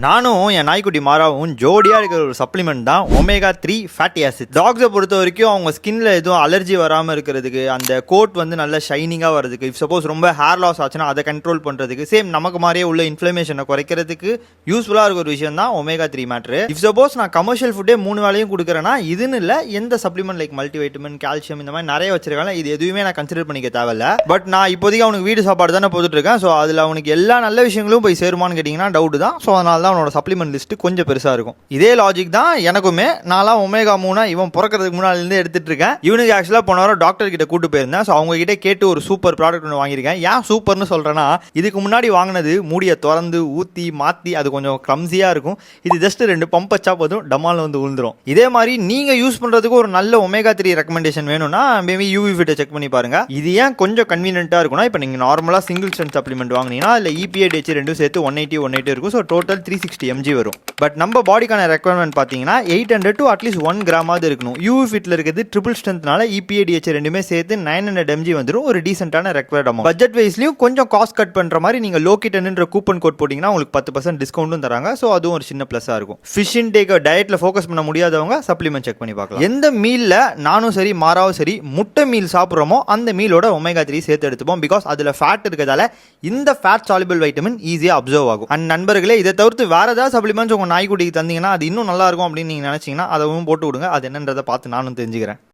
நானும் என் நாய்க்குட்டி மாறாவும் ஜோடியாக இருக்கிற ஒரு சப்ளிமெண்ட் தான் ஒமேகா 3 ஃபேட்டி ஆசிட். டாக்ஸை பொறுத்த வரைக்கும் அவங்க ஸ்கின்ல எதுவும் அலர்ஜி வராமல் இருக்கிறதுக்கு, அந்த கோட் வந்து நல்ல ஷைனிங்காக வரதுக்கு, இஃப் சப்போஸ் ரொம்ப ஹேர் லாஸ் ஆச்சுன்னா அதை கண்ட்ரோல் பண்ணுறதுக்கு, சேம் நமக்கு மாதிரியே உள்ள இன்ஃப்ளமேஷனை குறைக்கிறதுக்கு யூஸ்ஃபுல்லாக இருக்கிற ஒரு விஷயம் தான் ஒமேகா 3 மேட்ரு. இஃப் சப்போஸ் நான் கமர்ஷியல் ஃபுட்டே 3 வேளையும் கொடுக்குறேன்னா இதுன்னு இல்லை, எந்த supplement like multi vitamin, calcium இந்த மாதிரி நிறைய வச்சிருக்காங்க, இது எதுவுமே நான் கன்சிடர் பண்ணிக்க தேவையில்ல. பட் நான் இப்போதைக்கு அவனுக்கு வீடு சாப்பாடு தானே போட்டுட்டு இருக்கேன். ஸோ அதில் அவனுக்கு எல்லா நல்ல விஷயங்களும் போய் சேருமான்னு கேட்டிங்கன்னா டவுட் தான். ஸோ அதனால தான் அவனோட சப்ளிமெண்ட் லிஸ்ட் கொஞ்சம் பெருசா இருக்கும். இதே லாஜிக் தான் எனக்குமே. நான்லாம் ஒமேகா 3 இவன் பிறக்கிறதுக்கு முன்னாடி இருந்து எடுத்துட்டு இருக்கேன். இவனுக்கு ஆக்சுவலா போன வாரம் டாக்டர் கிட்ட கூட்டு போயிருந்தேன். ஸோ அவங்க கிட்ட கேட்டு ஒரு சூப்பர் ப்ராடக்ட் ஒன்று வாங்கியிருக்கேன். ஏன் சூப்பர்னு சொல்றேன்னா, இதுக்கு முன்னாடி வாங்கினது மூடியை திறந்து ஊத்தி மாத்தி அது கொஞ்சம் கிளம்ஸியா இருக்கும். இது ஜஸ்ட் 2 பம்ப் வச்சா போதும், டமால் வந்து விழுந்துரும். இதே மாதிரி நீங்க யூஸ் பண்றதுக்கு ஒரு நல்ல ஒமேகா 3 ரெக்கமெண்டேஷன் வேணும்னா மேபி யூவி ஃபிட்டை செக் பண்ணி பாருங்க. இது ஏன் கொஞ்சம் கன்வீனியன்ட்டா இருக்கும்னா, இப்போ நீங்க நார்மலா சிங்கிள் ஸ்ட்ரென்த் சப்ளிமெண்ட் வாங்கினீங்கன்னா அதில் EPA DHA ரெண்டும் சேர்த்து 180 இருக்கும். ஸோ டோட்டல் 360 mg வரும். பட் நம்ம பாடிக்கான ரெக்குவயர்மெண்ட் பார்த்தீங்கன்னா 800 to அட்லீஸ்ட் 1 கிராமாவது இருக்கணும். யூவி ஃபிட்ல இருக்கிறது ட்ரிபிள் ஸ்ட்ரென்த்னால EPA DHA ரெண்டுமே சேர்த்து 900 mg வந்துடும். ஒரு டீசென்டான ரெக்வயர்ட் அமௌண்ட். பட்ஜெட் வைஸ்லயும் கொஞ்சம் காஸ்ட் கட் பண்ற மாதிரி நீங்க லோகிட்டன்ன்ற கூப்பன் கோட் போட்டீங்கன்னா உங்களுக்கு 10% டிஸ்கவுண்டும் தராங்க. ஸோ அதுவும் ஒரு சின்ன பிளஸா இருக்கும். ஃபிஷ் இன்டேக் டயட்ல ஃபோக்கஸ் பண்ண முடியாதவங்க சப்ளிமெண்ட் செக் பண்ணி பார்க்கலாம். எந்த மீல்ல நானும் சரி மாறாவும் சரி முட்டை மீல் சாப்பிட்றோமோ அந்த மீலோட ஒமேகா 3 சேர்த்து எடுத்துப்போம். பிகாஸ் அதுல ஃபேட் இருக்கிறதால இந்த ஃபேட் சாலிபிள் வைட்டமின் ஈஸியா அப்சர்வ் ஆகும். அண்ட் நண்பர்களே, இதை தவிர்த்து வேற ஏதாவது சப்ளிமெண்ட்ஸ் உங்க நாய்க்குட்டிக்கு தந்தீங்கன்னா அது இன்னும் நல்லா இருக்கும் அப்படின்னு நீங்க நினைச்சீங்கன்னா அதவும் போட்டு விடுங்க. அது என்னன்றதை பார்த்து நானும் தெரிஞ்சுக்கிறேன்.